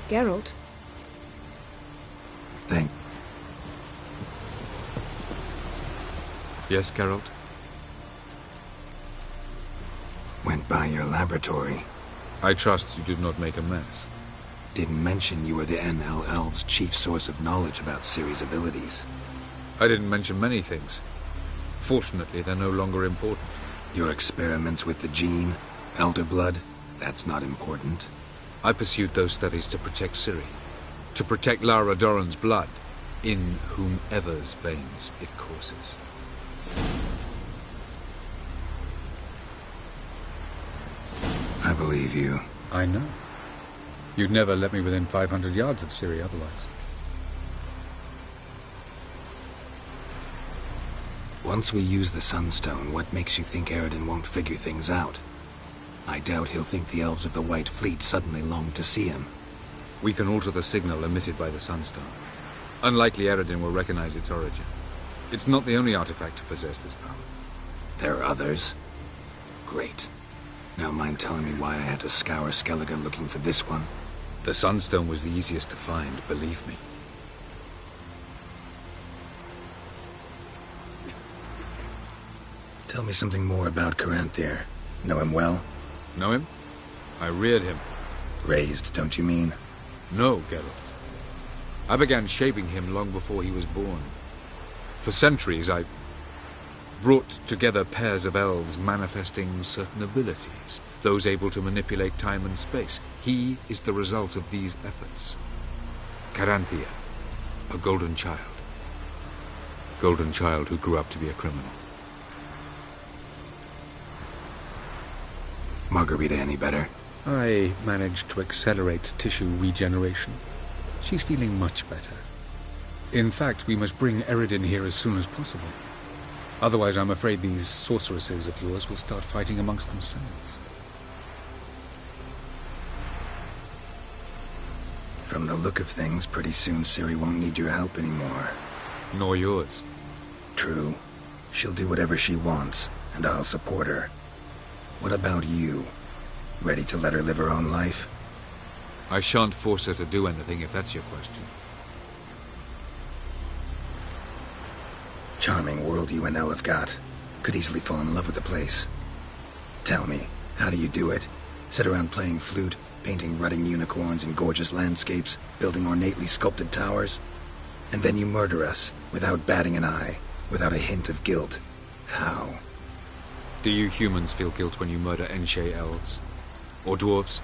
Geralt? Yes, Geralt? Went by your laboratory. I trust you did not make a mess. Didn't mention you were the NL Elves' chief source of knowledge about Ciri's abilities. I didn't mention many things. Fortunately, they're no longer important. Your experiments with the gene, Elder Blood, that's not important. I pursued those studies to protect Ciri. To protect Lara Doran's blood, in whomever's veins it courses. I believe you. I know. You'd never let me within 500 yards of Ciri otherwise. Once we use the Sunstone, what makes you think Aradin won't figure things out? I doubt he'll think the Elves of the White Fleet suddenly long to see him. We can alter the signal emitted by the Sunstone. Unlikely Aradin will recognize its origin. It's not the only artifact to possess this power. There are others? Great. Now mind telling me why I had to scour Skellige looking for this one? The Sunstone was the easiest to find, believe me. Tell me something more about Caranthir. Know him well? Know him? I reared him. Raised, don't you mean? No, Geralt. I began shaping him long before he was born. For centuries, I brought together pairs of elves manifesting certain abilities, those able to manipulate time and space. He is the result of these efforts. Caranthir, a golden child. Golden child who grew up to be a criminal. Margarita any better? I managed to accelerate tissue regeneration. She's feeling much better. In fact, we must bring Aradin here as soon as possible. Otherwise, I'm afraid these sorceresses of yours will start fighting amongst themselves. From the look of things, pretty soon Ciri won't need your help anymore. Nor yours. True. She'll do whatever she wants, and I'll support her. What about you? Ready to let her live her own life? I shan't force her to do anything, if that's your question. Charming world you and Elle have got. Could easily fall in love with the place. Tell me, how do you do it? Sit around playing flute, painting rutting unicorns in gorgeous landscapes, building ornately sculpted towers? And then you murder us, without batting an eye, without a hint of guilt. How? Do you humans feel guilt when you murder Enshe elves? Or dwarves?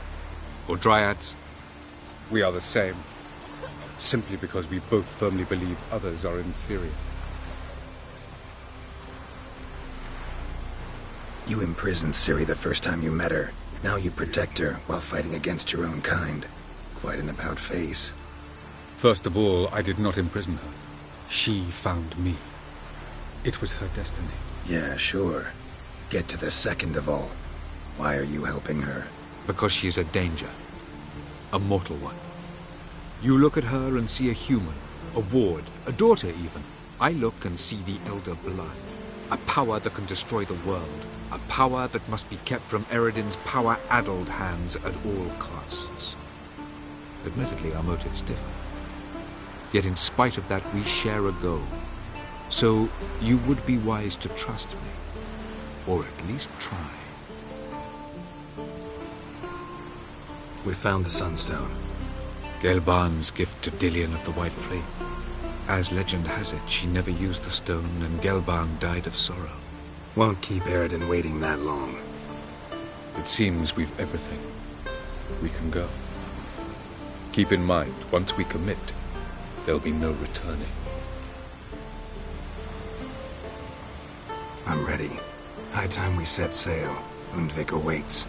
Or dryads? We are the same. Simply because we both firmly believe others are inferior. You imprisoned Ciri the first time you met her. Now you protect her while fighting against your own kind. Quite an about-face. First of all, I did not imprison her. She found me. It was her destiny. Yeah, sure. Get to the second of all. Why are you helping her? Because she is a danger. A mortal one. You look at her and see a human, a ward, a daughter even. I look and see the Elder Blood. A power that can destroy the world. A power that must be kept from Aradin's power-addled hands at all costs. Admittedly, our motives differ. Yet in spite of that, we share a goal. So you would be wise to trust me. Or at least try. We found the Sunstone. Gelban's gift to Dillion of the White Fleet. As legend has it, she never used the stone, and Gelban died of sorrow. Won't keep Aradin waiting that long. It seems we've everything. We can go. Keep in mind, once we commit, there'll be no returning. I'm ready. High time we set sail. Undvik awaits.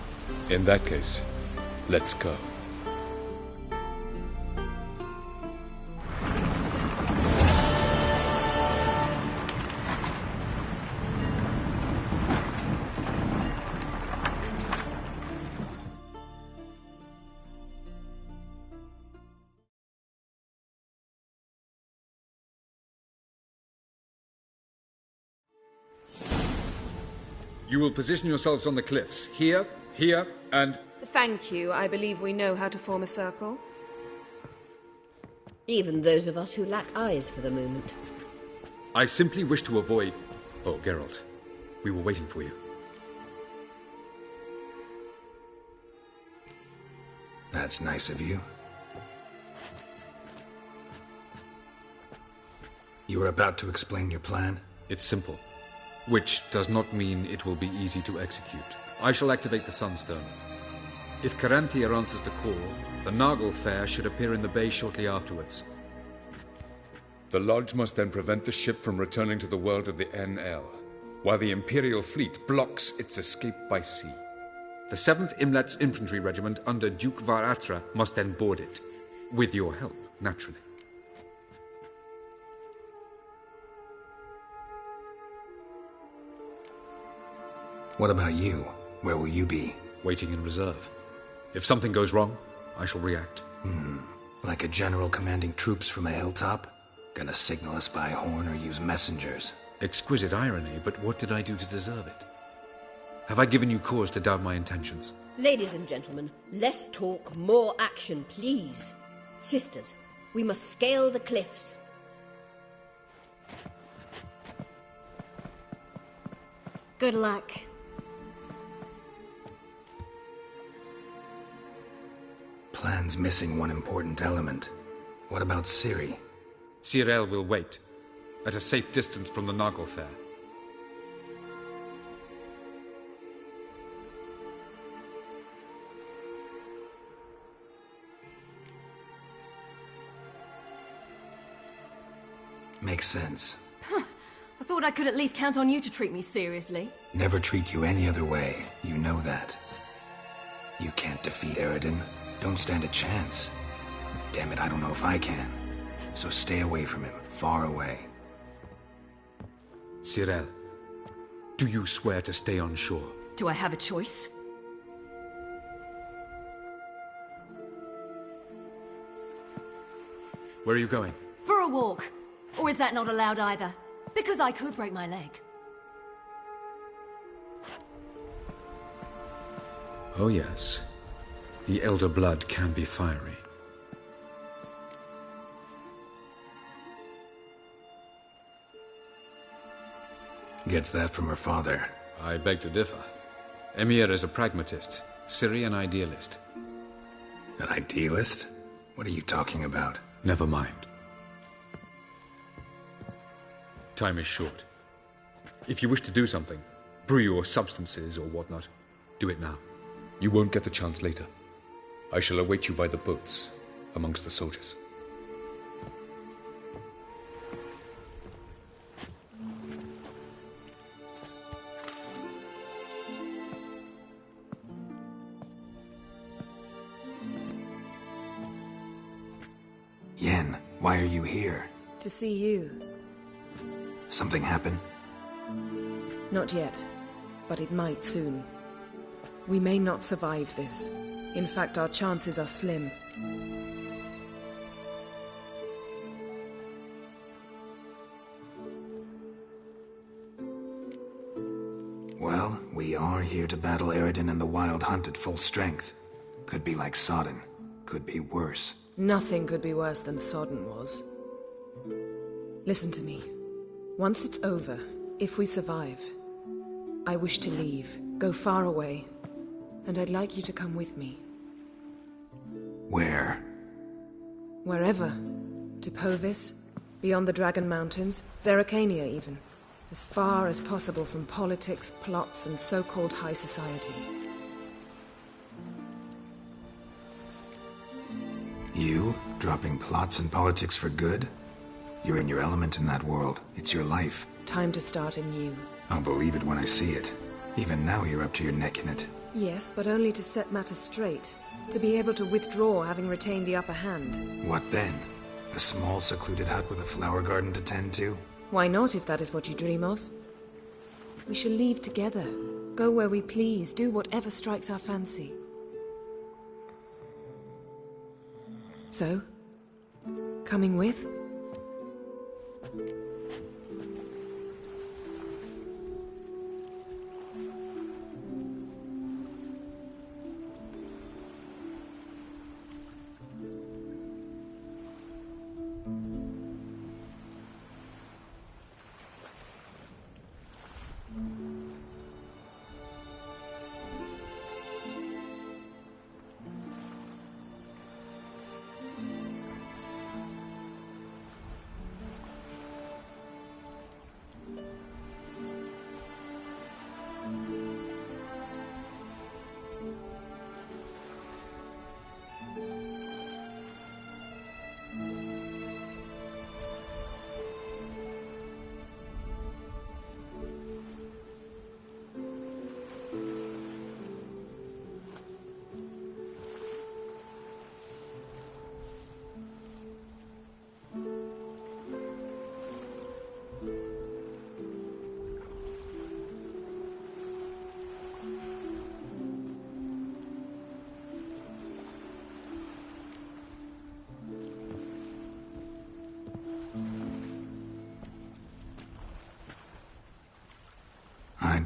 In that case, let's go. You will position yourselves on the cliffs. Here, here, and... Thank you. I believe we know how to form a circle. Even those of us who lack eyes for the moment. I simply wish to avoid... Oh, Geralt. We were waiting for you. That's nice of you. You were about to explain your plan? It's simple. Which does not mean it will be easy to execute. I shall activate the Sunstone. If Caranthia answers the call, the Nagel Fair should appear in the bay shortly afterwards. The Lodge must then prevent the ship from returning to the world of the NL, while the Imperial fleet blocks its escape by sea. The 7th Imlet's Infantry Regiment under Duke Varatra must then board it. With your help, naturally. What about you? Where will you be? Waiting in reserve. If something goes wrong, I shall react. Like a general commanding troops from a hilltop? Gonna signal us by horn or use messengers? Exquisite irony, but what did I do to deserve it? Have I given you cause to doubt my intentions? Ladies and gentlemen, less talk, more action, please. Sisters, we must scale the cliffs. Good luck. Plan's missing one important element. What about Ciri? Cyril will wait, at a safe distance from the Nagel Fair. Makes sense. I thought I could at least count on you to treat me seriously. Never treat you any other way. You know that. You can't defeat Eridan. Don't stand a chance. Damn it, I don't know if I can. So stay away from him. Far away. Cyril, do you swear to stay on shore? Do I have a choice? Where are you going? For a walk. Or is that not allowed either? Because I could break my leg. Oh yes. The elder blood can be fiery. Gets that from her father. I beg to differ. Emir is a pragmatist, Ciri an idealist. An idealist? What are you talking about? Never mind. Time is short. If you wish to do something, brew your substances or whatnot, do it now. You won't get the chance later. I shall await you by the boats, amongst the soldiers. Yen, why are you here? To see you. Something happen? Not yet, but it might soon. We may not survive this. In fact, our chances are slim. Well, we are here to battle Eridan and the Wild Hunt at full strength. Could be like Sodden. Could be worse. Nothing could be worse than Sodden was. Listen to me. Once it's over, if we survive, I wish to leave, go far away, and I'd like you to come with me. Where? Wherever. To Povis, beyond the Dragon Mountains, Zerrikania even. As far as possible from politics, plots, and so-called high society. You? Dropping plots and politics for good? You're in your element in that world. It's your life. Time to start anew. I'll believe it when I see it. Even now you're up to your neck in it. Yes, but only to set matters straight. To be able to withdraw having retained the upper hand. What then? A small secluded hut with a flower garden to tend to? Why not, if that is what you dream of? We shall leave together. Go where we please, do whatever strikes our fancy. So? Coming with?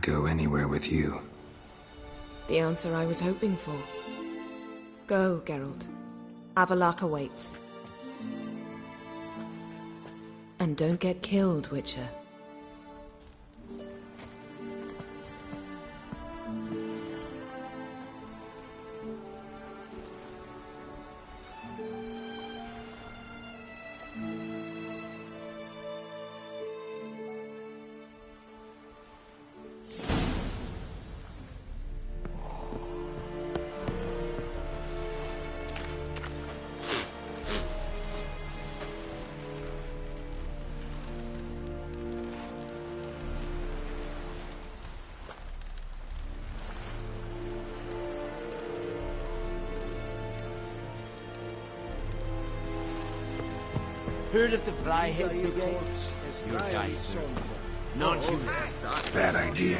go anywhere with you. The answer I was hoping for. Go, Geralt. Avalak awaits. And don't get killed, Witcher. Heard of the Fryhead Brigade? You guys, sir. Non-human. Bad idea.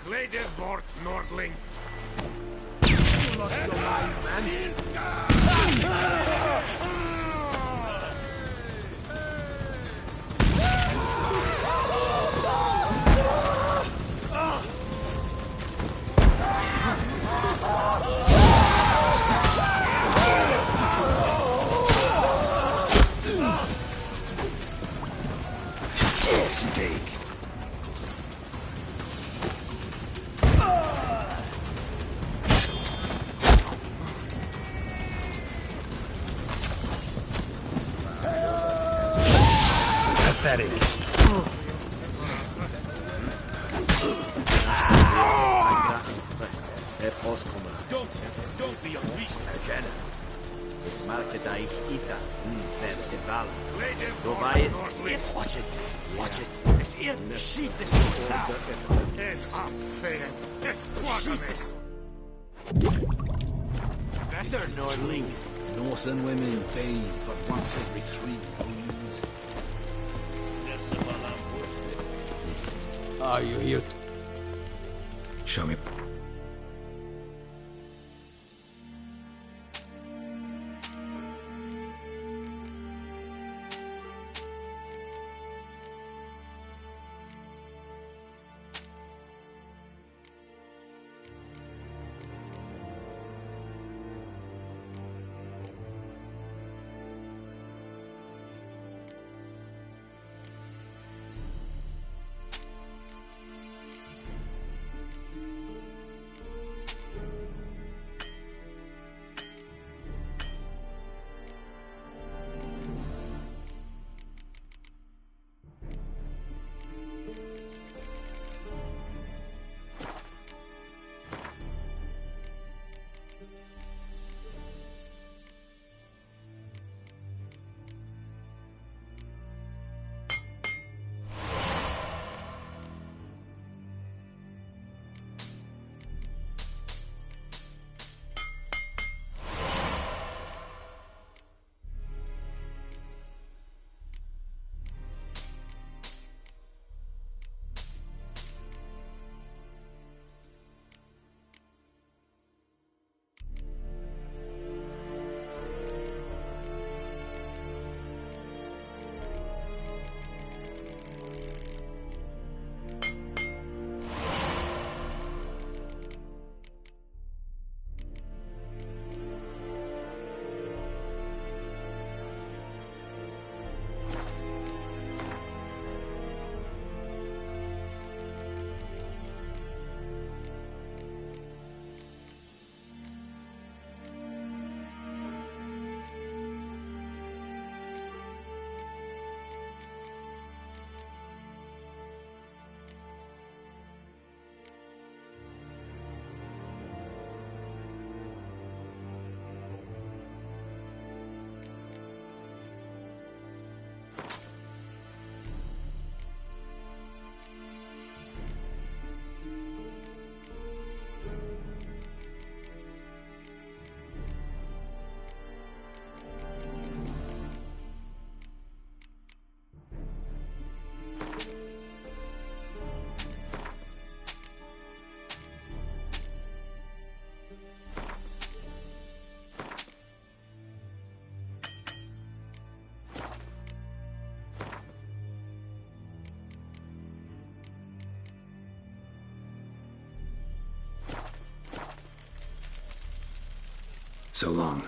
Klede vort, Nordling. You lost your mind, man. Steak. Pathetic. Don't be unleashed, Jenna. It's Markedaich Ita, Val. Watch it. Watch it. It's here. Sheet this down. Es abfehlen. Es quagames. Better, Nordling. Northern women bathe but once every 3 moons. Are you here? Show me. So long.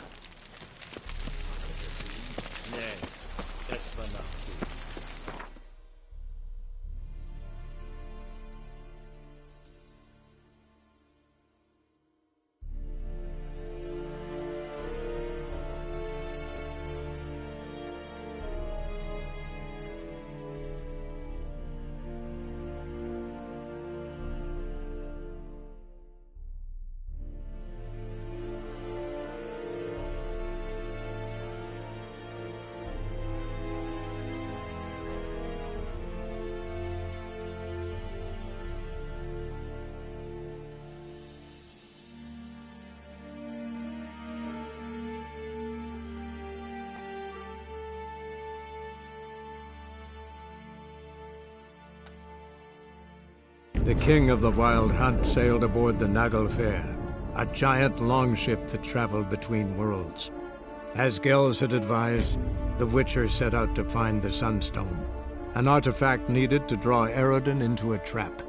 The king of the Wild Hunt sailed aboard the Naglfar, a giant longship that traveled between worlds. As Gels had advised, the Witcher set out to find the Sunstone, an artifact needed to draw Eredin into a trap.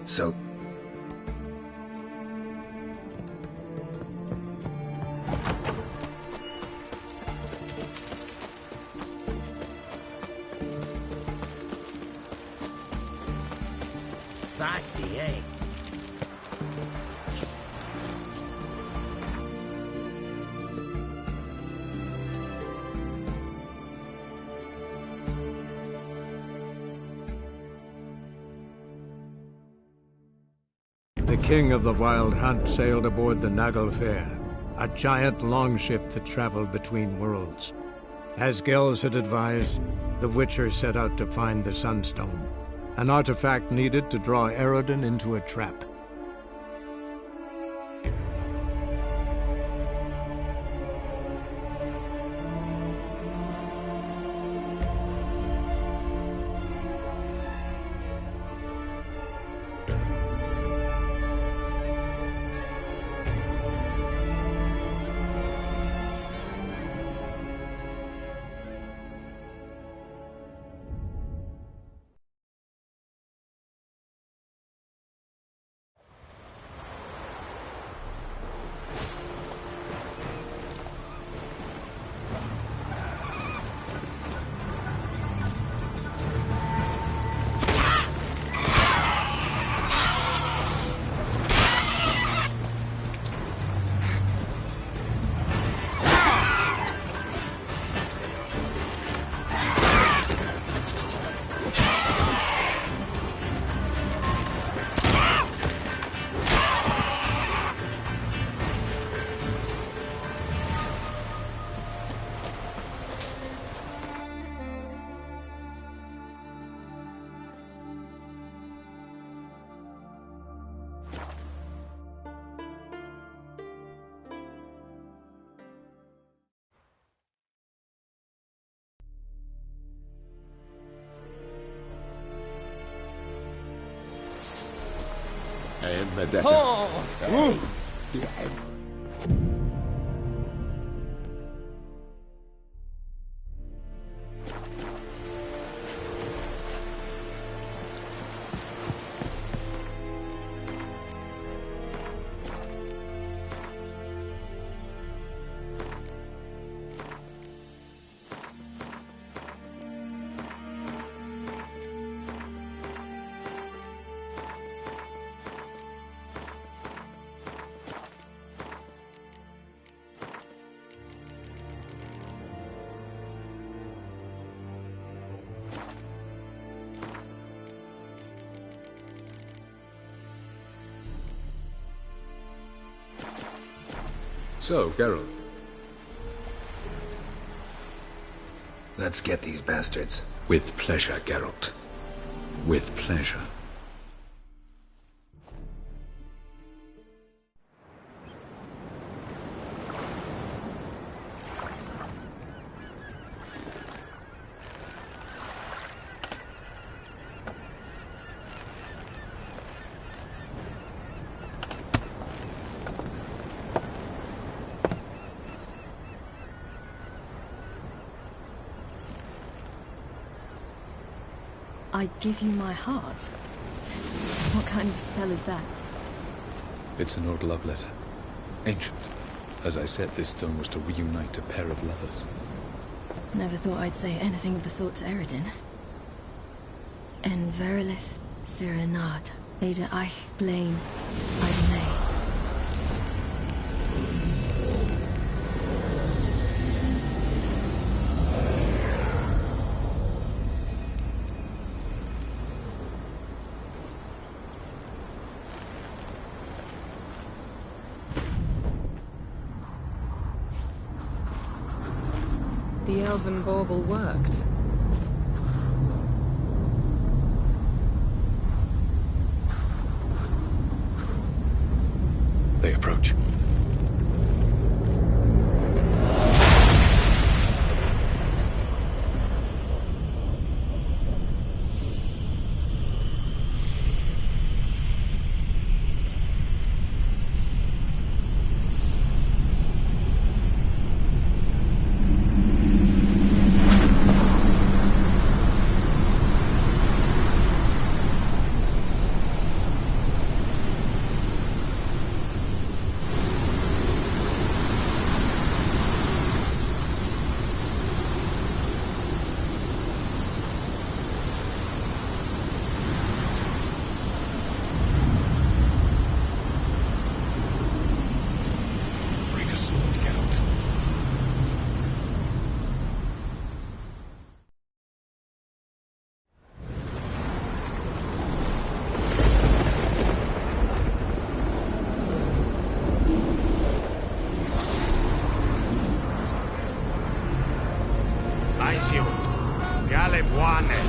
So... Feisty, eh? The king of the Wild Hunt sailed aboard the Naglfar, a giant longship that traveled between worlds. As Gels had advised, the Witcher set out to find the Sunstone, an artifact needed to draw Eredin into a trap. Vendetta. So, Geralt. Let's get these bastards. With pleasure, Geralt. With pleasure. I give you my heart? What kind of spell is that? It's an old love letter. Ancient. As I said, this stone was to reunite a pair of lovers. Never thought I'd say anything of the sort to Eredin. En verilith serenad, Ada eich blame, Idene. The elven bauble worked. They approach. Aisio, Gale Buanet.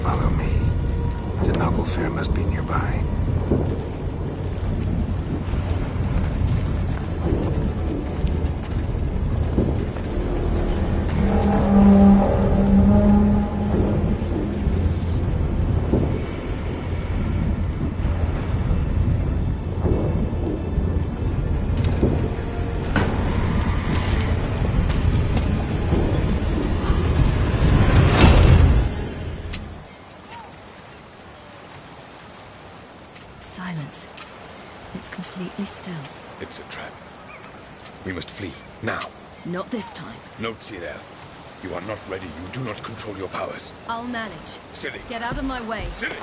Follow me. The noble fair must be nearby. Silence. It's completely still. It's a trap. We must flee, now. Not this time. No, Cyril. You are not ready. You do not control your powers. I'll manage. Silly. Get out of my way. Silly!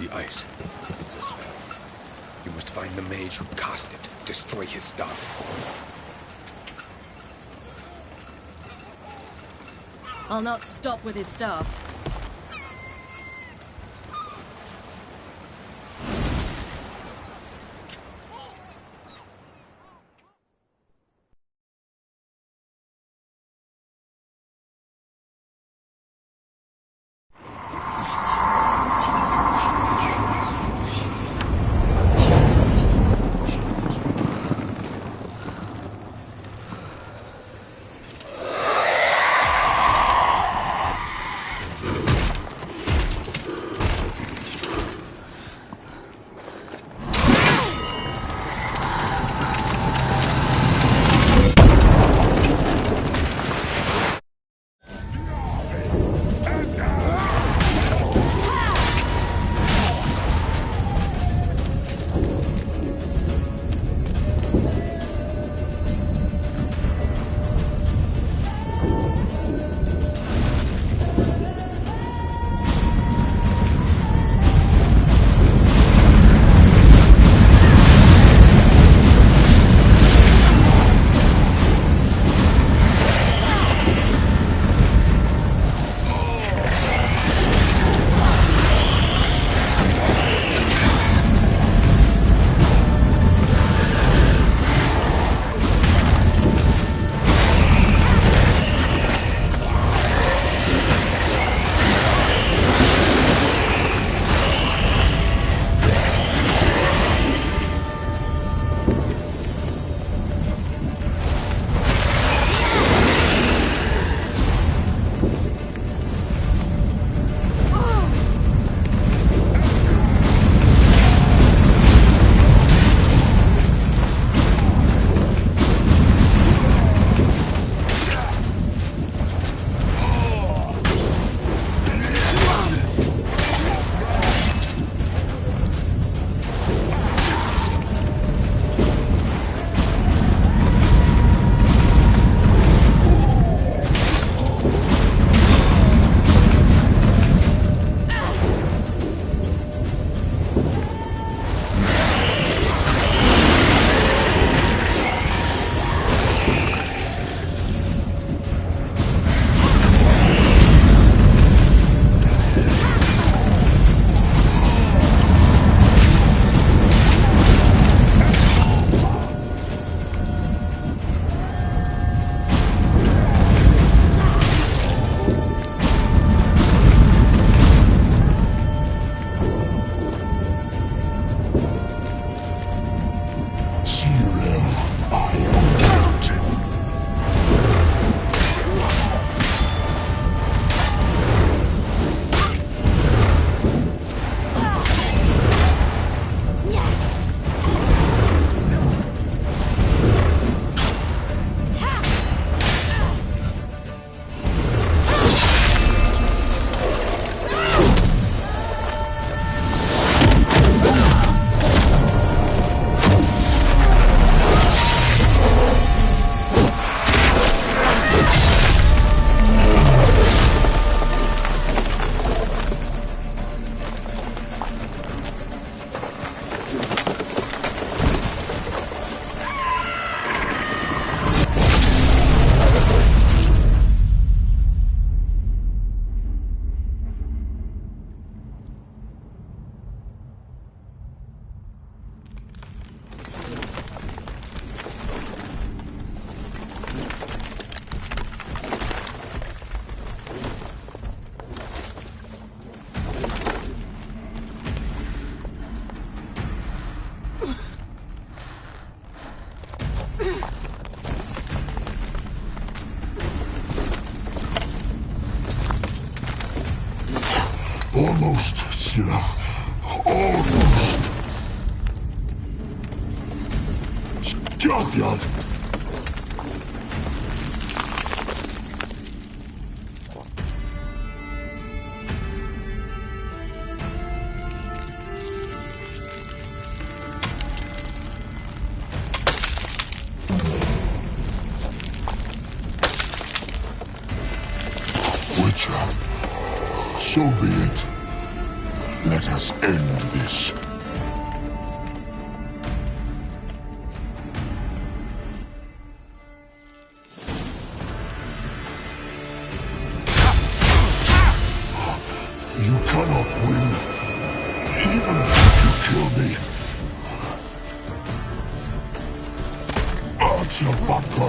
The ice. It's a spell. You must find the mage who cast it. Destroy his staff. I'll not stop with his staff. Almost, Sila. Almost. Skjatjad. Witcher, so be it. Let us end this. You cannot win, even if you kill me. Answer, Vodka.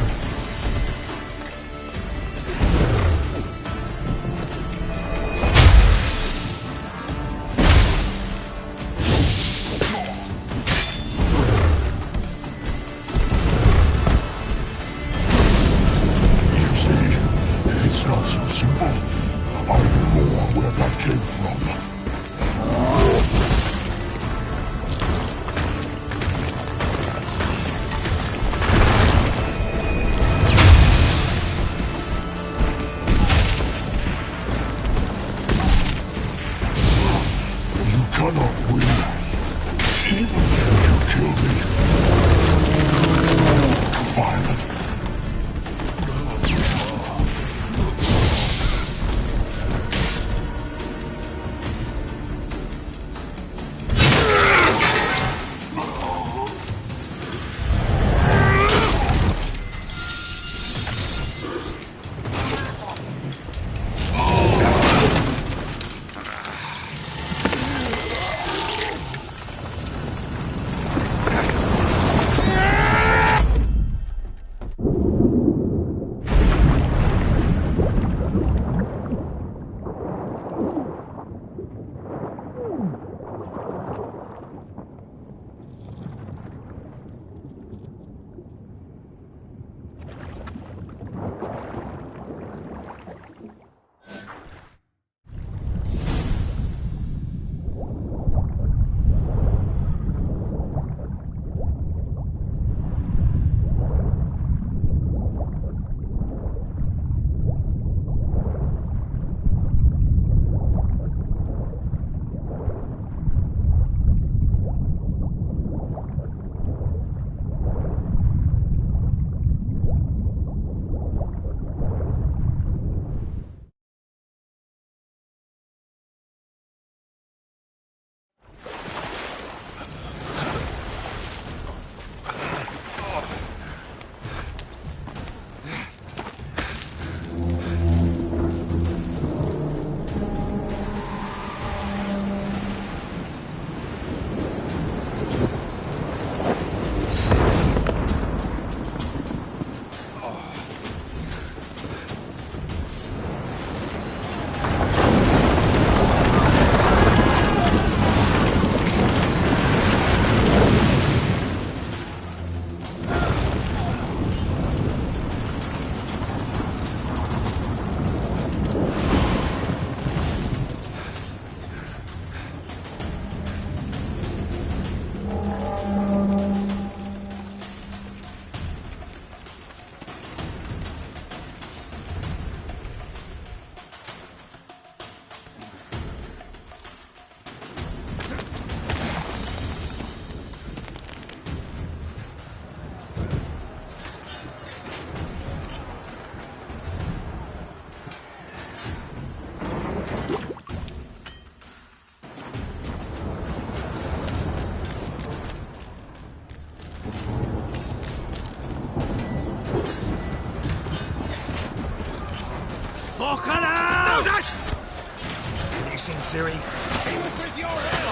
Listen, Siri. He was with your head!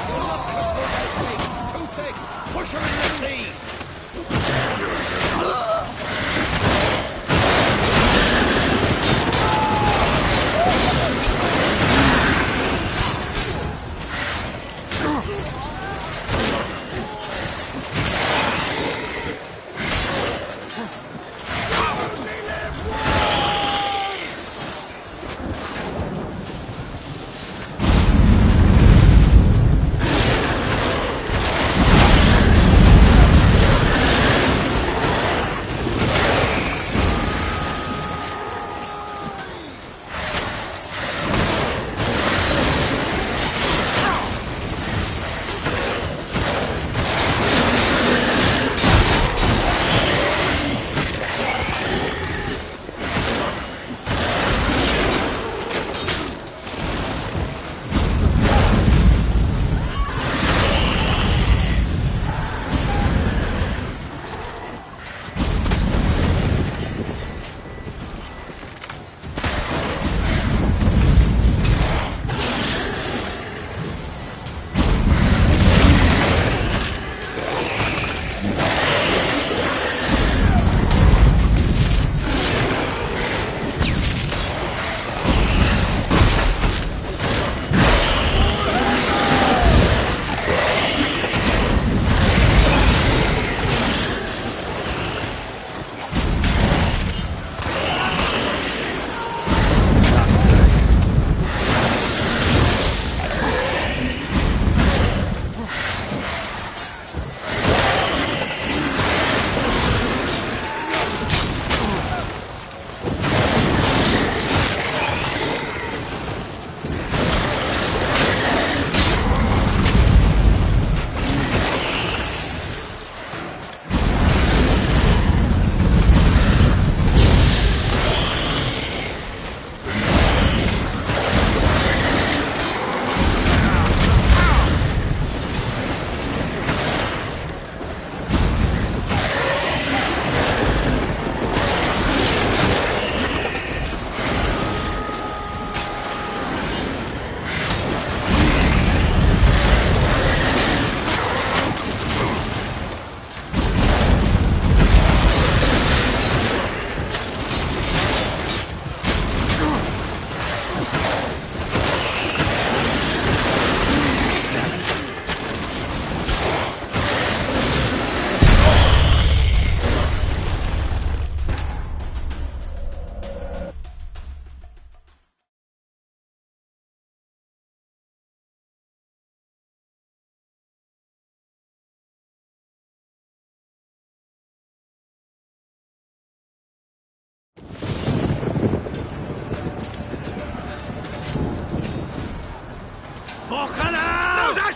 Oh. Too thick! Push her in the sea!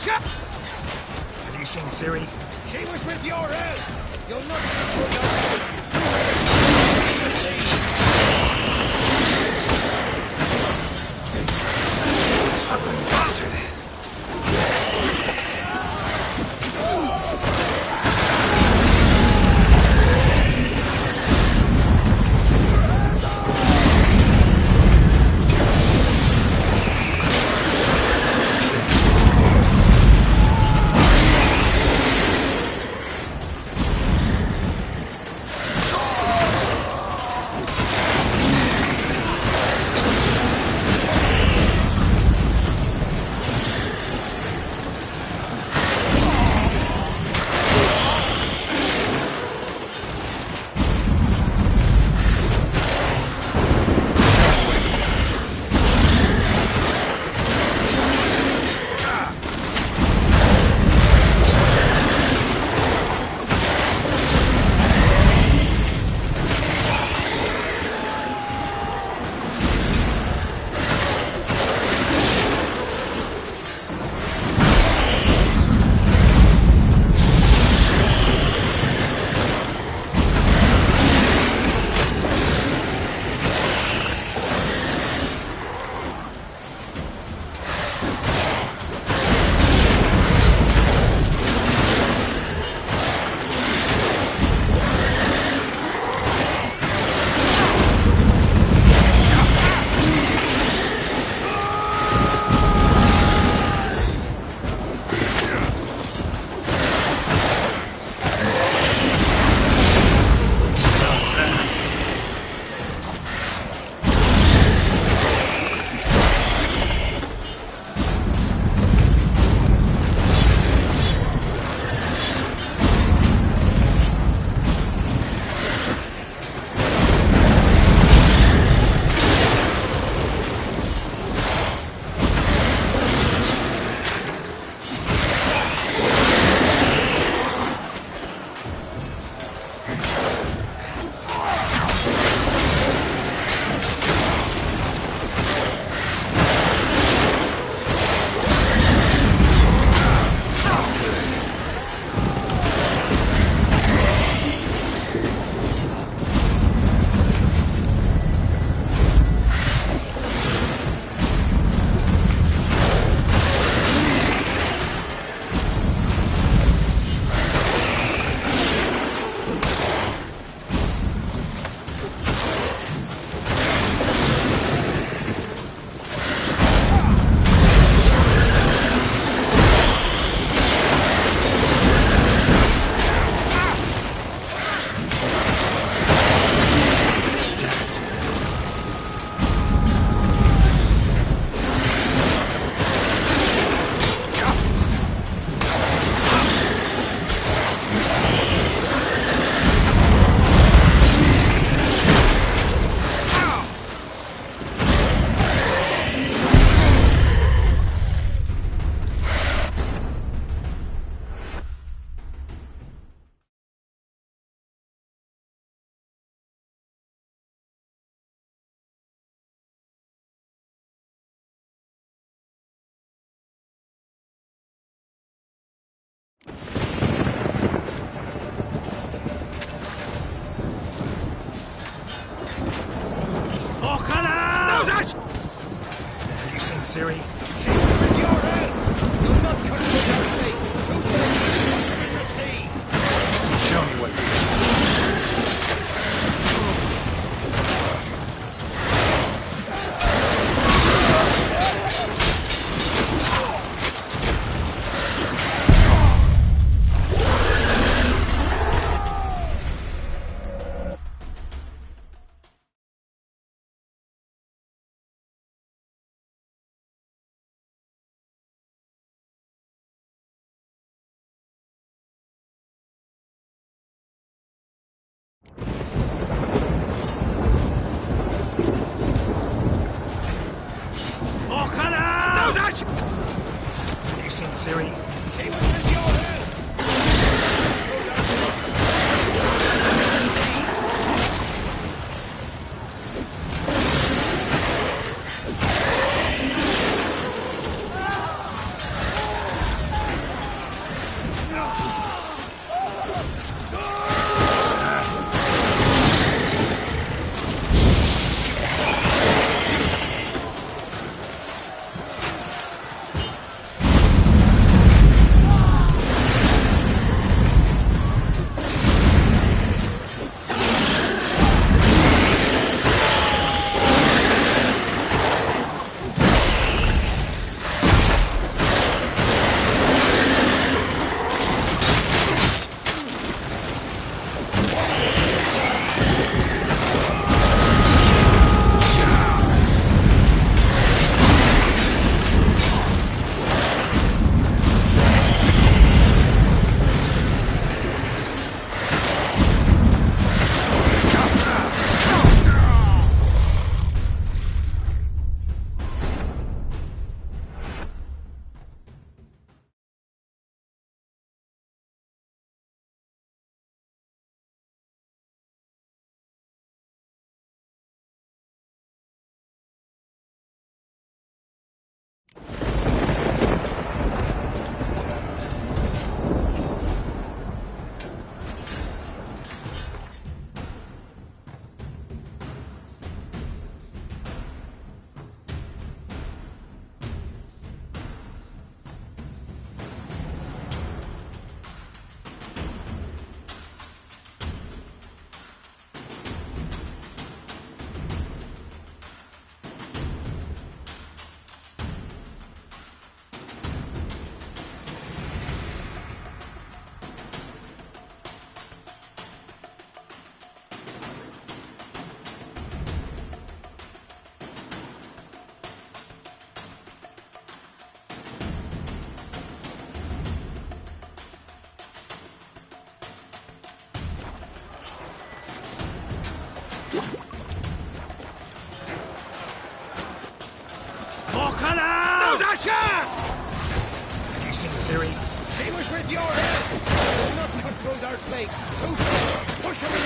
Have you seen Ciri? She was with your help. You'll not put your head with you. The sea. Ugly bastard. Natasha! Have you seen Ciri? She was with your head! Do not cut through their plate! Too far! Push her in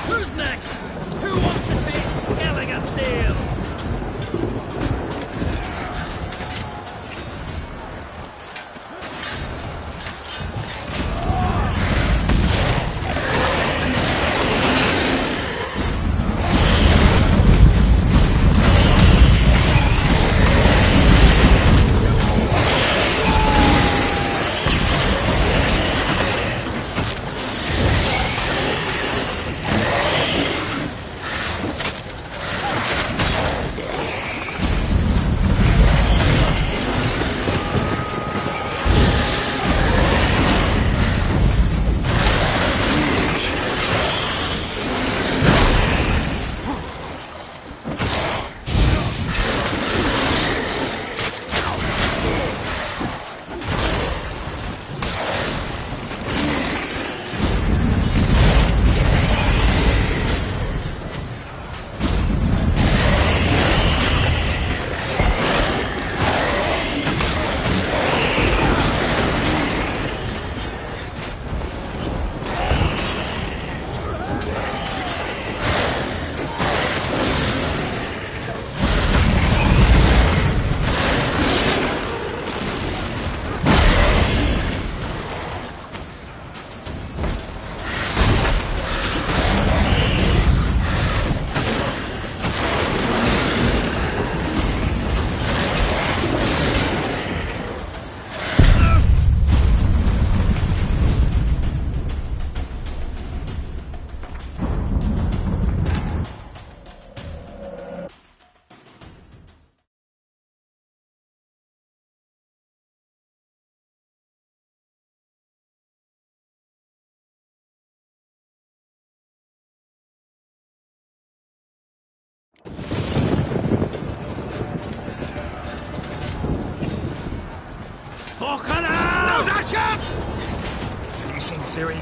Who's next? Who wants to taste Skelliger Steel? Natasha! Have you seen Ciri?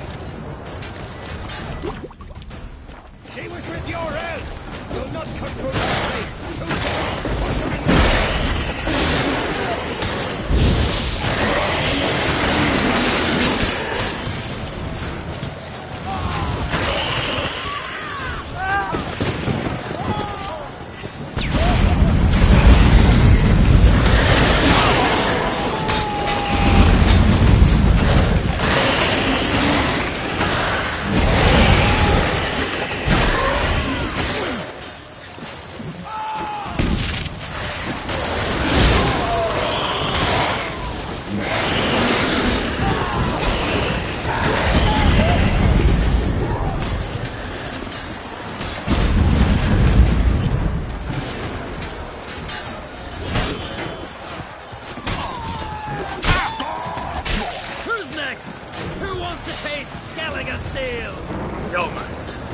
She was with your elf! Do not cut through their plate! Too far! Push her in Who's next? Who wants to taste Skelliger Steel? Yoma,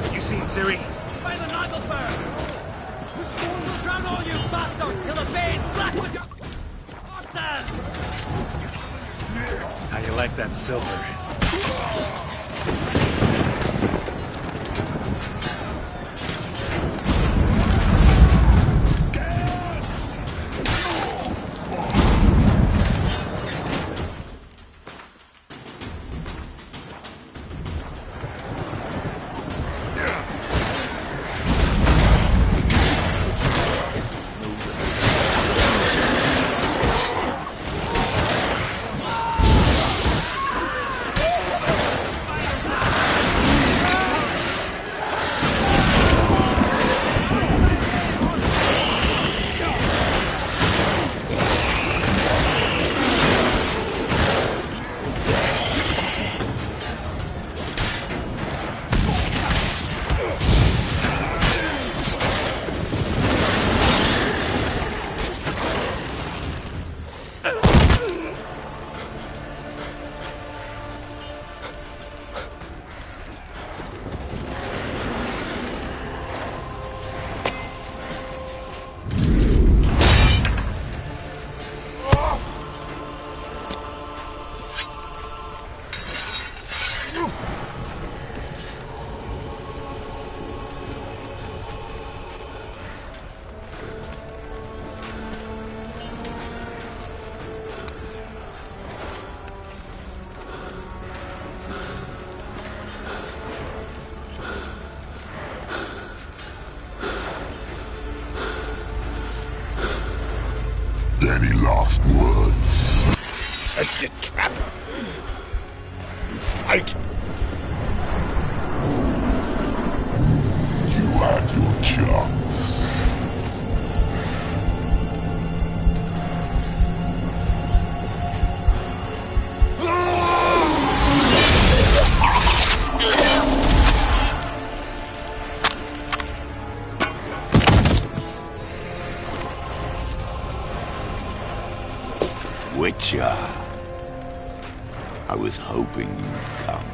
have you seen Ciri? By the Nagelfur! We'll drown all you bastards till the bay's black with your corpses! How you like that silver? Any last words? Set your trap. Fight. You had your chance. Witcher. I was hoping you'd come.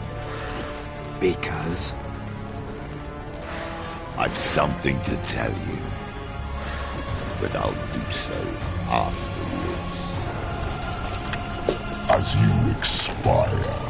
Because? I've something to tell you. But I'll do so afterwards. As you expire.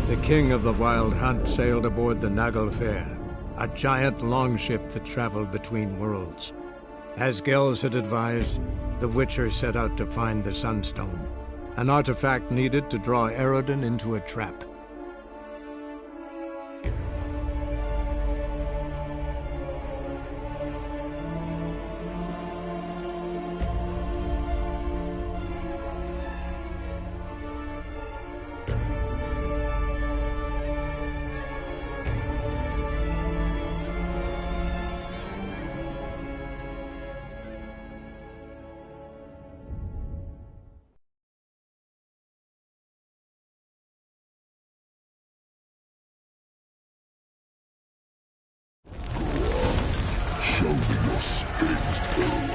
The king of the Wild Hunt sailed aboard the Naglfar, a giant longship that traveled between worlds. As Gels had advised, the Witcher set out to find the Sunstone, an artifact needed to draw Eredin into a trap. Show me your spear's bow.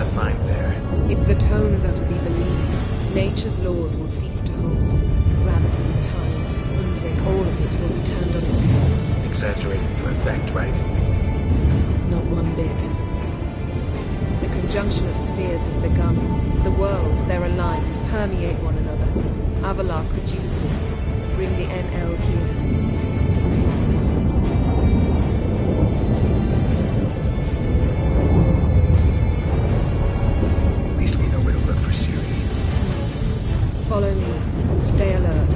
gonna find there? If the tomes are to be believed, nature's laws will cease to hold. Gravity, time, Undvik, all of it will be turned on its head. Exaggerating for effect, right? Not one bit. The conjunction of spheres has begun. The worlds, they're aligned, permeate one another. Avalar could use this. Bring the NL here, or something far worse. At least we know where to look for Ciri. Follow me, and stay alert.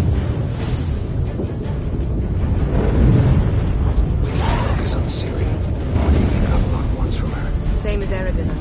We need to focus on Ciri. What do you think Avalon wants from her? Same as Eredin.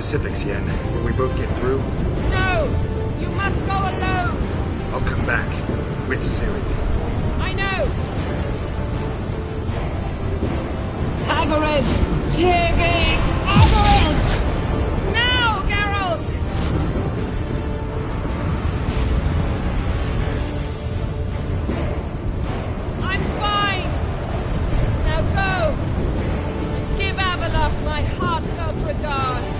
specifics, Yen. Will we both get through? No! You must go alone! I'll come back. With Ciri. I know! Hagrid! Tiggy! Hagrid! Now, Geralt! I'm fine! Now go! And give Avalok my heartfelt regards!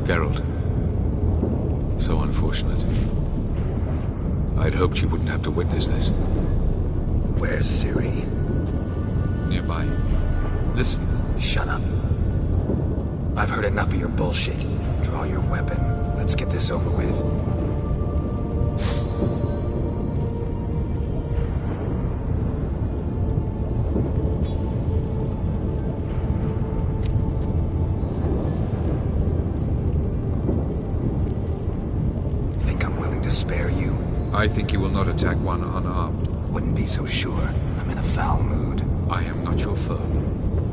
Geralt. So unfortunate. I'd hoped you wouldn't have to witness this. Where's Ciri? Nearby. Listen. Shut up. I've heard enough of your bullshit. Draw your weapon. Let's get this over with. I think you will not attack one unarmed. Wouldn't be so sure. I'm in a foul mood. I am not your foe.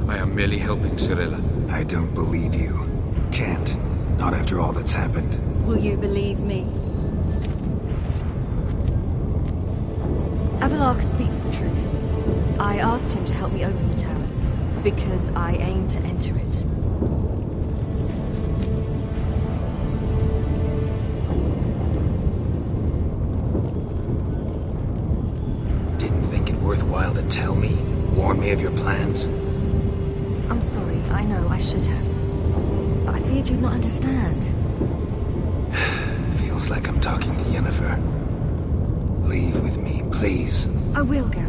I am merely helping Cirilla. I don't believe you. Can't. Not after all that's happened. Will you believe me? Avalok speaks the truth. I asked him to help me open the tower, because I aim to enter it. Worthwhile to tell me? Warn me of your plans? I'm sorry, I know, I should have. But I feared you'd not understand. Feels like I'm talking to Yennefer. Leave with me, please. I will go.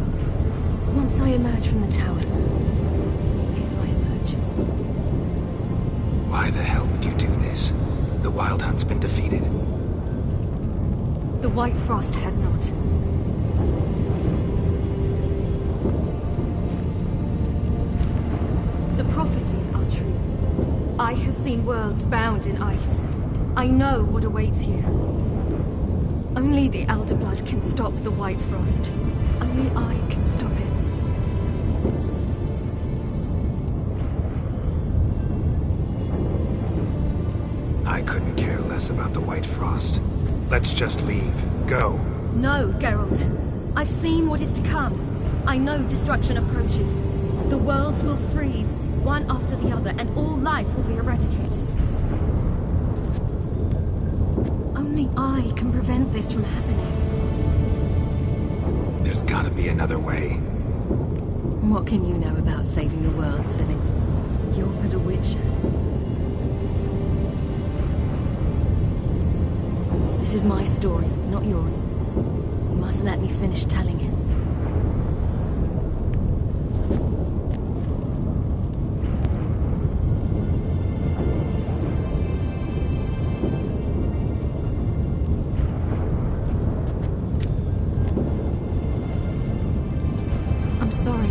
Once I emerge from the tower. If I emerge. Why the hell would you do this? The Wild Hunt's been defeated. The White Frost has not. The prophecies are true. I have seen worlds bound in ice. I know what awaits you. Only the Elder Blood can stop the White Frost. Only I can stop it. I couldn't care less about the White Frost. Let's just leave. Go. No, Geralt. I've seen what is to come. I know destruction approaches. The worlds will freeze, one after the other, and all life will be eradicated. Only I can prevent this from happening. There's gotta be another way. What can you know about saving the world, silly? You're but a witcher. This is my story, not yours. You must let me finish telling it. I'm sorry.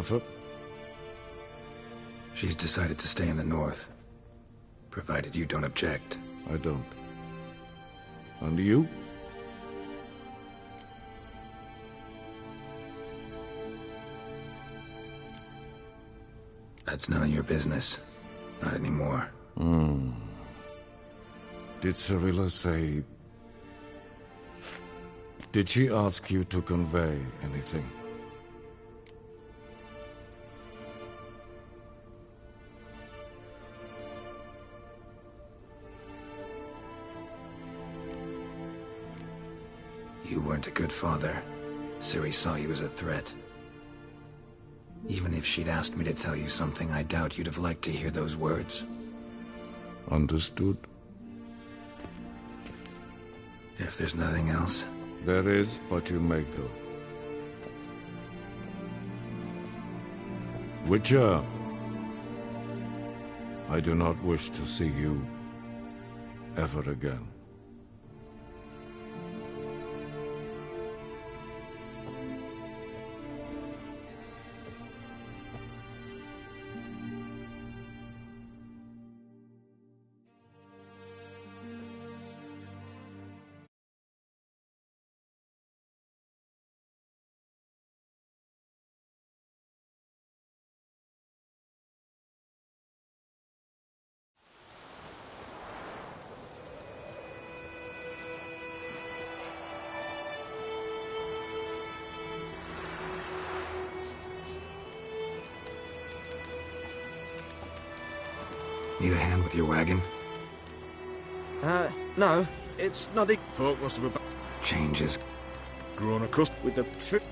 Yennefer? She's decided to stay in the north. Provided you don't object. I don't. And you? That's none of your business. Not anymore. Did Cirilla say... Did she ask you to convey anything? You weren't a good father. Ciri saw you as a threat. Even if she'd asked me to tell you something, I doubt you'd have liked to hear those words. Understood. If there's nothing else... There is, but you may go. Witcher, I do not wish to see you ever again. Need a hand with your wagon? No. It's nothing. Folk must have Changes. grown accustomed With the trip.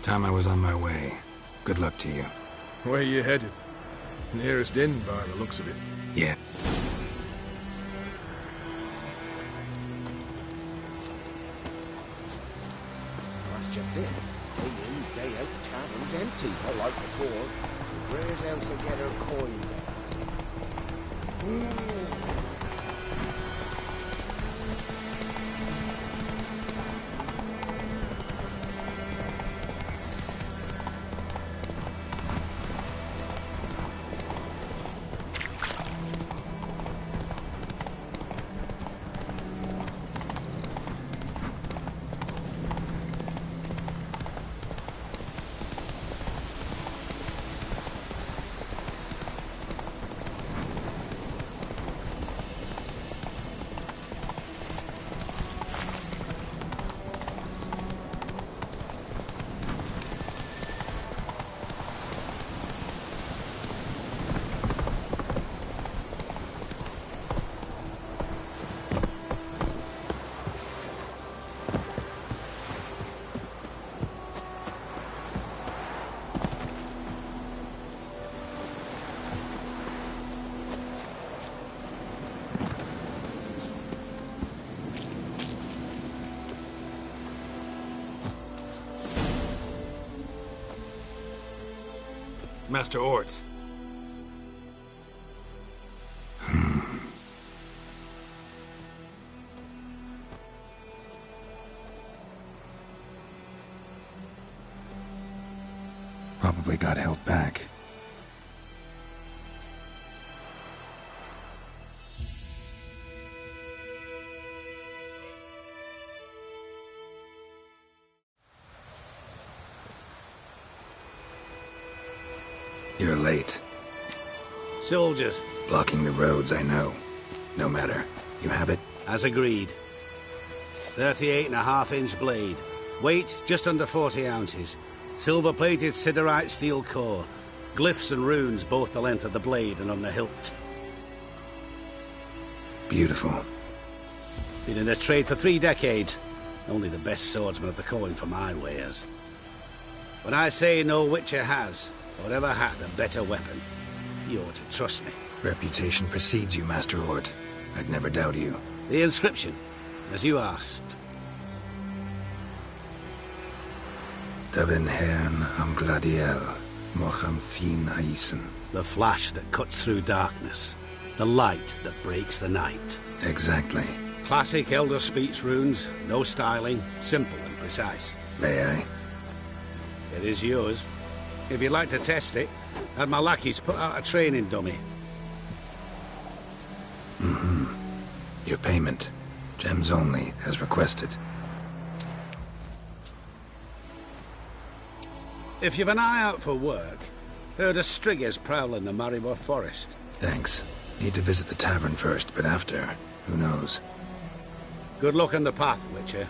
Time I was on my way. Good luck to you. Where you headed? Nearest inn, by the looks of it. Yeah. That's just it. Day in, day out, tavern's empty, unlike before. So where's else to get her coin? Master Ort. Probably got held back. You're late. Soldiers. Blocking the roads, I know. No matter. You have it? As agreed. 38.5-inch blade. Weight just under 40 ounces. Silver-plated siderite steel core. Glyphs and runes both the length of the blade and on the hilt. Beautiful. Been in this trade for 3 decades. Only the best swordsman of the calling for my wares. When I say no Witcher has, or ever had, a better weapon, you ought to trust me. Reputation precedes you, Master Ort. I'd never doubt you. The inscription, as you asked. Davin hern am gladiel, mocham fin aisen. The flash that cuts through darkness. The light that breaks the night. Exactly. Classic Elder Speech runes, no styling, simple and precise. May I? It is yours. If you'd like to test it, had my lackeys put out a training dummy. Your payment. Gems only, as requested. If you've an eye out for work, heard of striggers prowling the Maribor forest. Thanks. Need to visit the tavern first, but after, who knows? Good luck on the path, Witcher.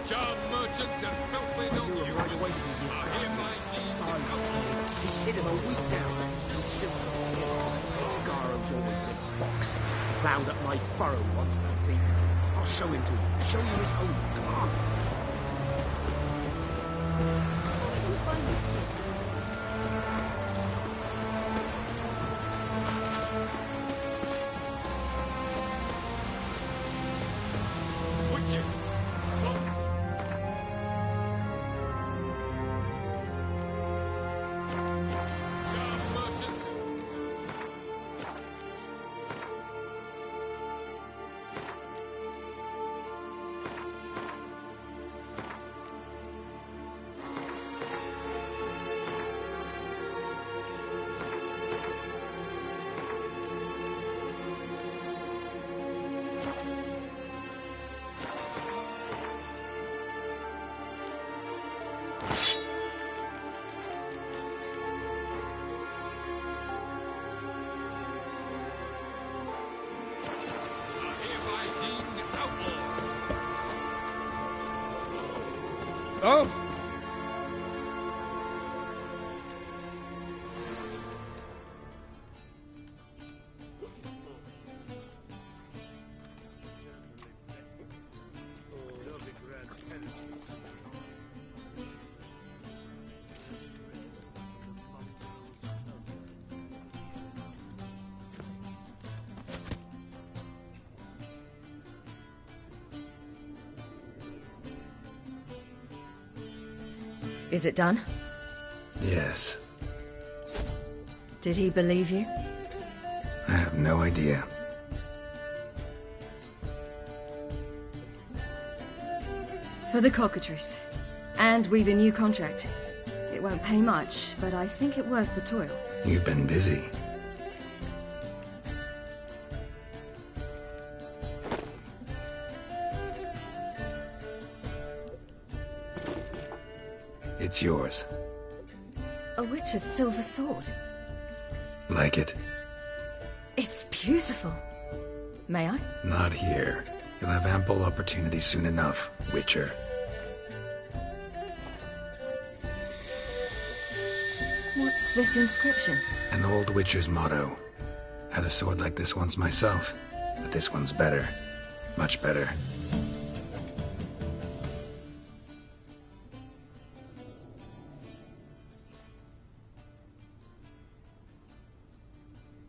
Charm merchants and filthy non-humans are here by Spies. He's hit him a week now. Scarro's always been a fox. Ploughed up my furrow once, that thief. I'll show him to you. Show you his home. Come on. witches. Charm merchants. Oh! Is it done? Yes. Did he believe you? I have no idea. For the cockatrice. And we've a new contract. It won't pay much, but I think it worth the toil. You've been busy. It's yours. A witch's silver sword. Like it? It's beautiful. May I? Not here. You'll have ample opportunity soon enough, Witcher. What's this inscription? An old Witcher's motto. Had a sword like this once myself, but this one's better. Much better.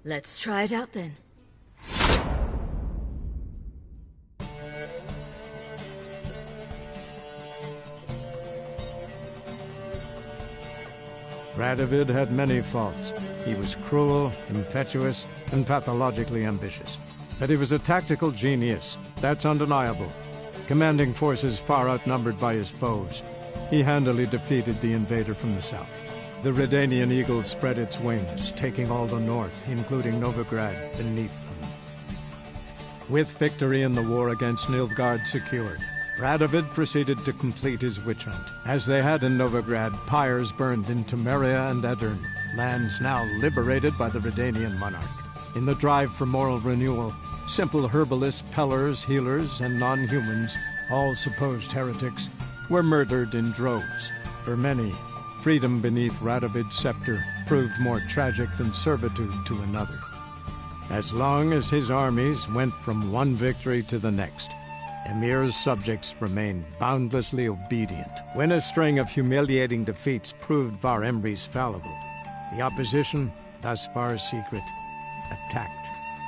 Let's try it out then. Radovid had many faults. He was cruel, impetuous, and pathologically ambitious. But he was a tactical genius, that's undeniable. Commanding forces far outnumbered by his foes, he handily defeated the invader from the south. The Redanian eagle spread its wings, taking all the north, including Novigrad, beneath them. With victory in the war against Nilfgaard secured, Radovid proceeded to complete his witch hunt. As they had in Novigrad, pyres burned in Temeria and Aedirn, lands now liberated by the Redanian monarch. In the drive for moral renewal, simple herbalists, pellers, healers, and non-humans, all supposed heretics, were murdered in droves. For many, freedom beneath Radovid's scepter proved more tragic than servitude to another. As long as his armies went from one victory to the next, Emir's subjects remained boundlessly obedient. When a string of humiliating defeats proved Var Emreis fallible, the opposition, thus far secret, attacked.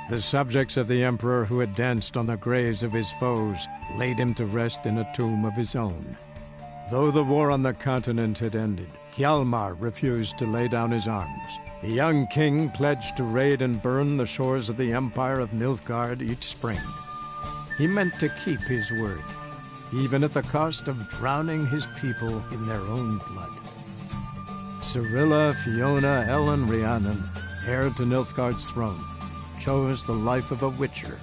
The subjects of the Emperor who had danced on the graves of his foes laid him to rest in a tomb of his own. Though the war on the continent had ended, Hjalmar refused to lay down his arms. The young king pledged to raid and burn the shores of the Empire of Nilfgaard each spring. He meant to keep his word, even at the cost of drowning his people in their own blood. Cirilla, Fiona, Ellen, Rhiannon, heir to Nilfgaard's throne, chose the life of a witcher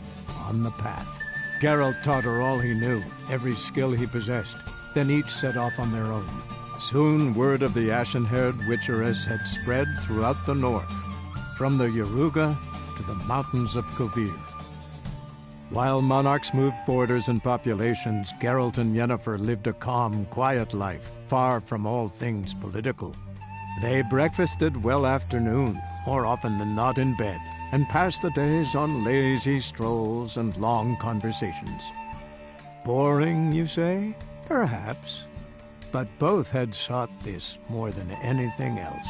on the path. Geralt taught her all he knew, every skill he possessed, then each set off on their own. Soon word of the ashen-haired witcheress had spread throughout the north, from the Yaruga to the mountains of Kovir. While monarchs moved borders and populations, Geralt and Yennefer lived a calm, quiet life, far from all things political. They breakfasted well after noon, more often than not in bed, and passed the days on lazy strolls and long conversations. Boring, you say? Perhaps. But both had sought this more than anything else.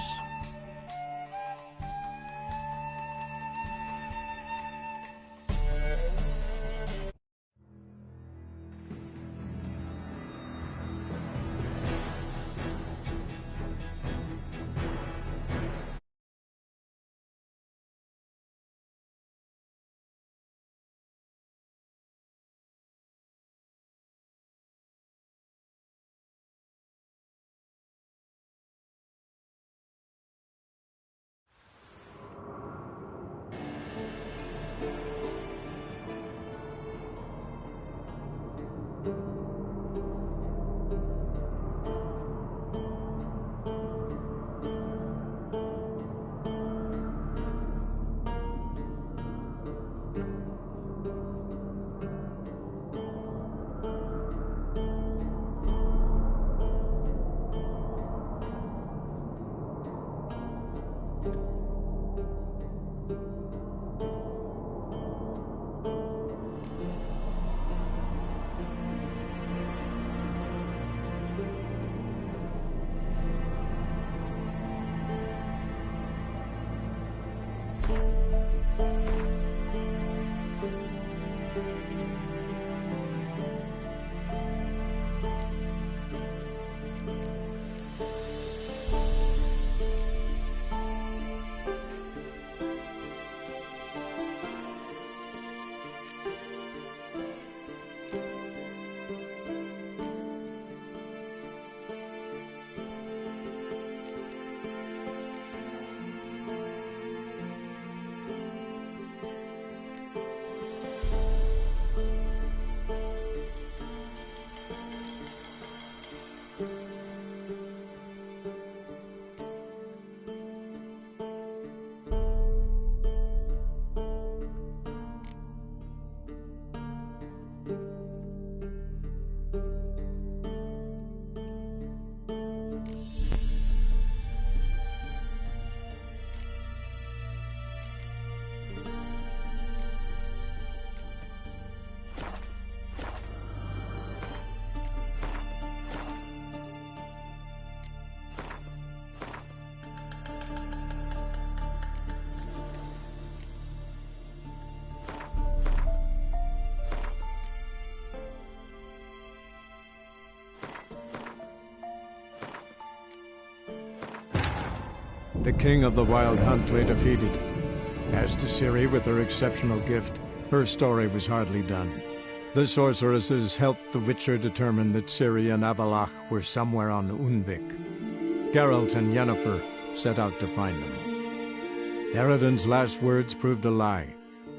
The king of the Wild Hunt lay defeated. As to Ciri with her exceptional gift, her story was hardly done. The sorceresses helped the Witcher determine that Ciri and Avallac'h were somewhere on Unvik. Geralt and Yennefer set out to find them. Eredin's last words proved a lie.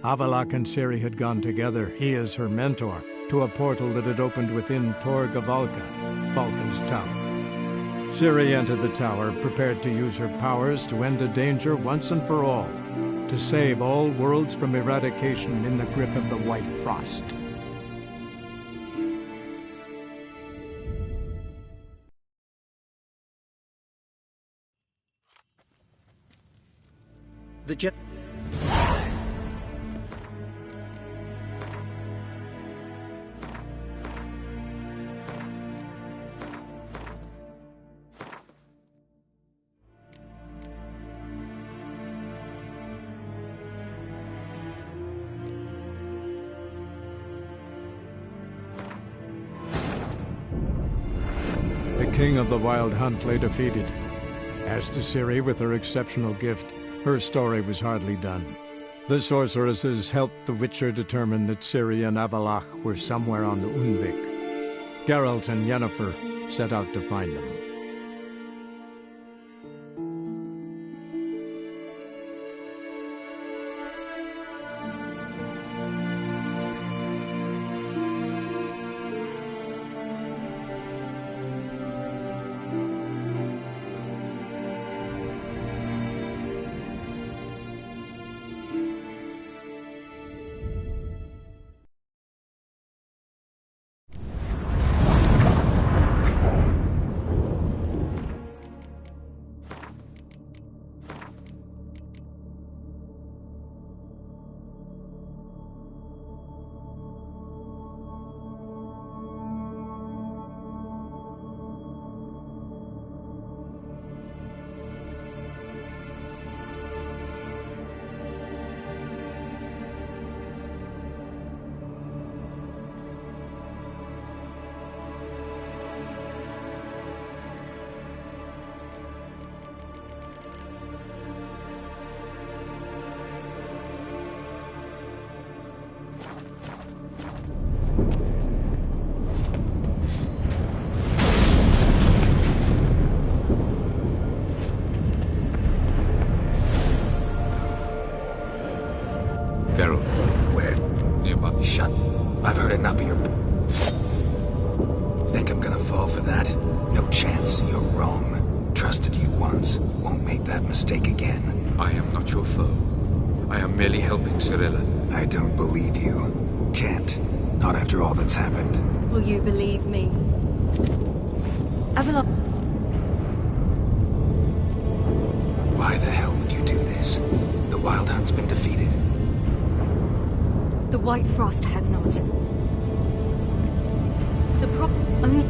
Avallac'h and Ciri had gone together, he as her mentor, to a portal that had opened within Tor Gavalka, Falcon's tower. Ciri entered the tower, prepared to use her powers to end a danger once and for all, to save all worlds from eradication in the grip of the White Frost. The king of the Wild Hunt lay defeated. As to Ciri with her exceptional gift, her story was hardly done. The sorceresses helped the Witcher determine that Ciri and Avallac'h were somewhere on Unvik. Geralt and Yennefer set out to find them. I've heard enough of your... Think I'm gonna fall for that? No chance, you're wrong. Trusted you once, won't make that mistake again. I am not your foe. I am merely helping Cirilla. I don't believe you. Can't. Not after all that's happened. Will you believe me? Avallac'h... Why the hell would you do this? The Wild Hunt's been defeated. The White Frost has not. The only...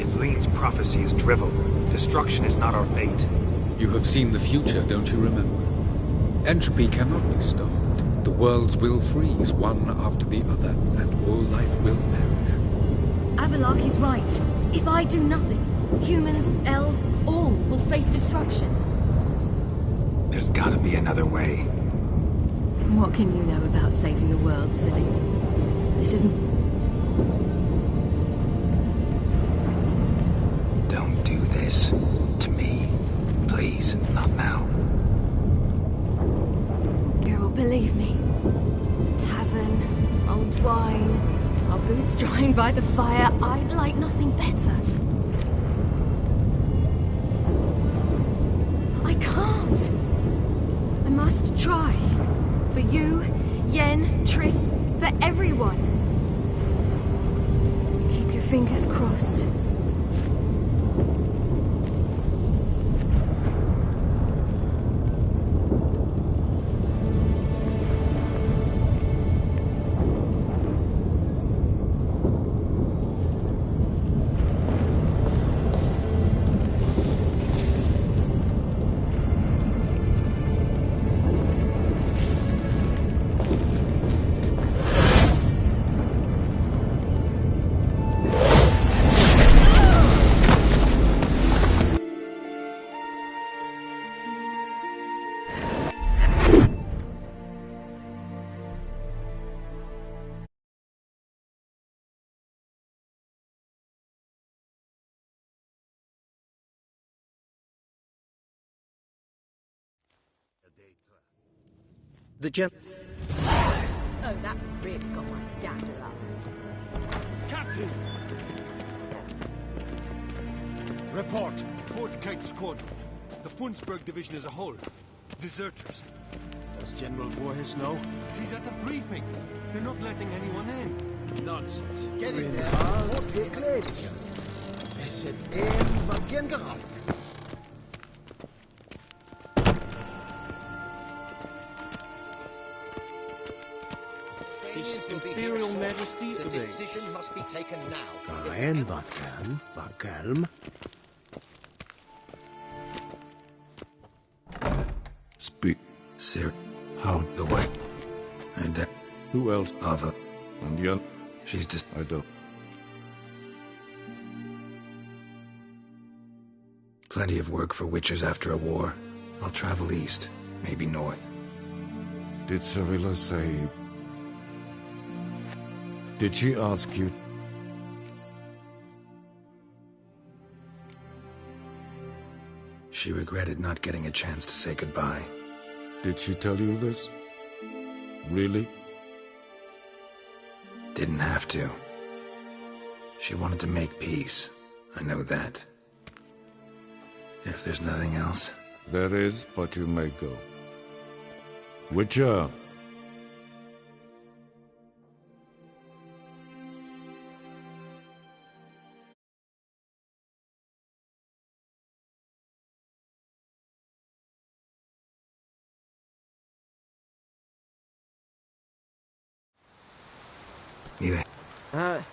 If Lean's prophecy is drivel, destruction is not our fate. You have seen the future, don't you remember? Entropy cannot be stopped. The worlds will freeze, one after the other, and all life will perish. Avallac'h is right. If I do nothing, humans, elves, all will face destruction. There's gotta be another way. What can you know about saving the world, silly? This is... Don't do this. To me. Please, not now. Girl, believe me. Tavern, old wine, our boots drying by the fire. I'd like nothing better. I can't. I must try. For you, Yen, Triss, for everyone. Keep your fingers crossed. The gen... Oh, that really got my dander up. Captain! Report. 4th Kite Squadron. The Funsberg Division as a whole. Deserters. Does General Voorhis know? He's at the briefing. They're not letting anyone in. Nonsense. Get in there. Wat gekleed. Er zit één van generaal. His Imperial Majesty The awaits. decision must be taken now. En wat kalm. Speak. Sir. How? The way. And Who else? Ava. And Yen? She's just... I don't. Plenty of work for witchers after a war. I'll travel east, maybe north. Did Cyrilla say... Did she ask you... She regretted not getting a chance to say goodbye. Did she tell you this? Really? Didn't have to. She wanted to make peace. I know that. If there's nothing else... There is, but you may go. Witcher! Need a...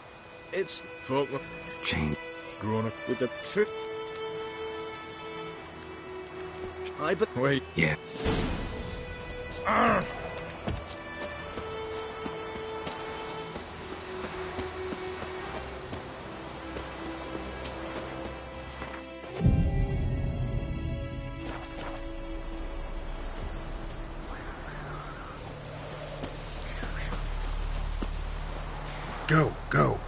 It's... Faulkner. Chain. Grown up. with the trip. But Wait. Yeah. Go, go.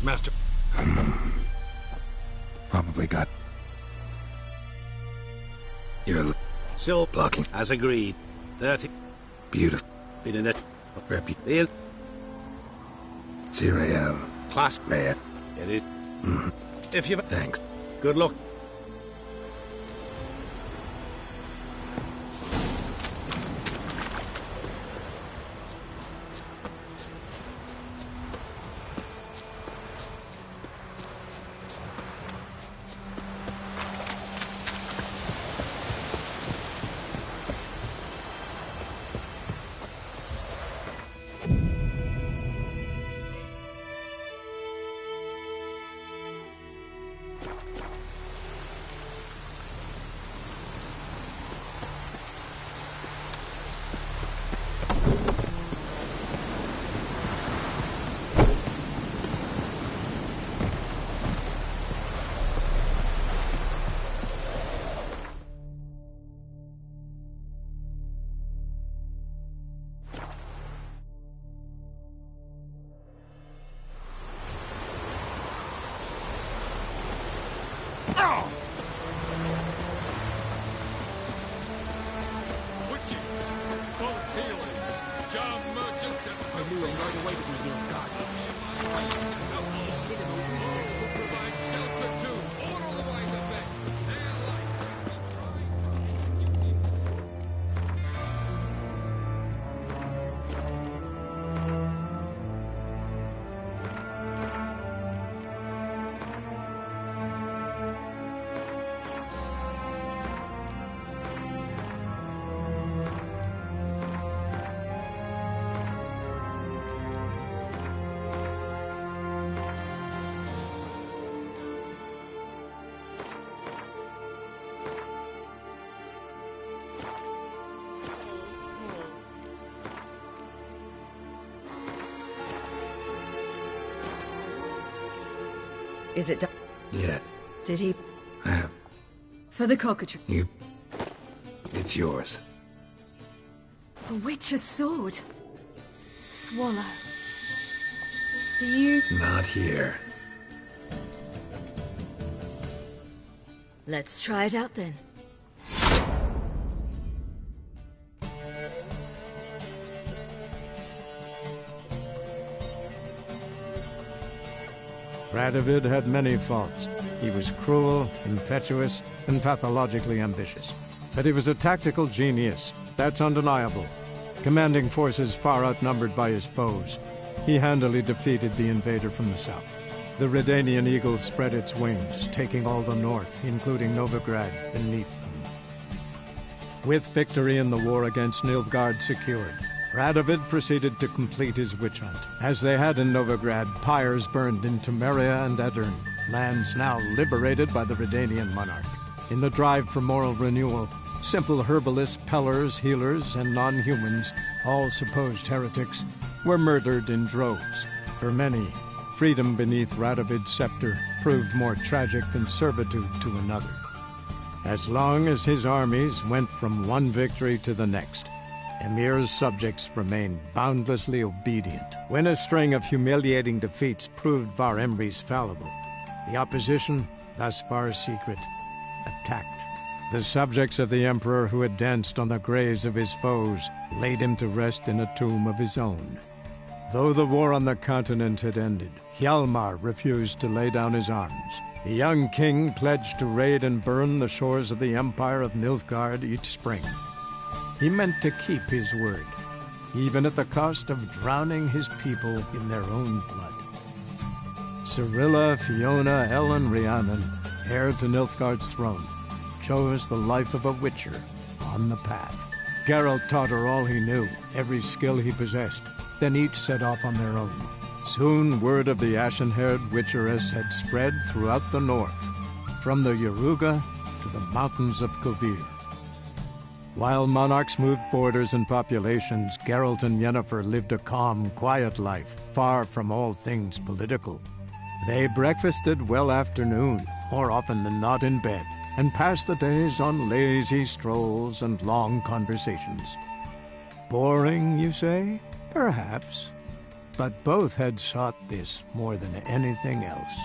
Master. Probably got... You're So, blocking. as agreed. 30. Beautiful. Been in the... Repu... Zirael. Class. Mayor. It is. If you've... Thanks. Good luck. Witches, false healers, job merchants, and... I knew him right away to be your guardians. Spies and outlaws hidden away. Is it done? Yeah. Did he? I have. For the cockatrice. You... It's yours. A witch's sword. Swallow. You... Not here. Let's try it out then. Radovid had many faults. He was cruel, impetuous, and pathologically ambitious. But he was a tactical genius. That's undeniable. Commanding forces far outnumbered by his foes, he handily defeated the invader from the south. The Redanian eagle spread its wings, taking all the north, including Novigrad, beneath them. With victory in the war against Nilfgaard secured, Radovid proceeded to complete his witch hunt. As they had in Novigrad, pyres burned in Temeria and Aedirn, lands now liberated by the Redanian monarch. In the drive for moral renewal, simple herbalists, pellers, healers, and non-humans, all supposed heretics, were murdered in droves. For many, freedom beneath Radovid's scepter proved more tragic than servitude to another. As long as his armies went from one victory to the next, Emir's subjects remained boundlessly obedient. When a string of humiliating defeats proved Var Emreis fallible, the opposition, thus far secret, attacked. The subjects of the Emperor who had danced on the graves of his foes laid him to rest in a tomb of his own. Though the war on the continent had ended, Hjalmar refused to lay down his arms. The young king pledged to raid and burn the shores of the Empire of Nilfgaard each spring. He meant to keep his word, even at the cost of drowning his people in their own blood. Cirilla, Fiona, Ellen, Rhiannon, heir to Nilfgaard's throne, chose the life of a witcher on the path. Geralt taught her all he knew, every skill he possessed. Then each set off on their own. Soon word of the ashen-haired witcheress had spread throughout the north, from the Yaruga to the mountains of Kovir. While monarchs moved borders and populations, Geralt and Yennefer lived a calm, quiet life, far from all things political. They breakfasted well afternoon, more often than not in bed, and passed the days on lazy strolls and long conversations. Boring, you say? Perhaps. But both had sought this more than anything else.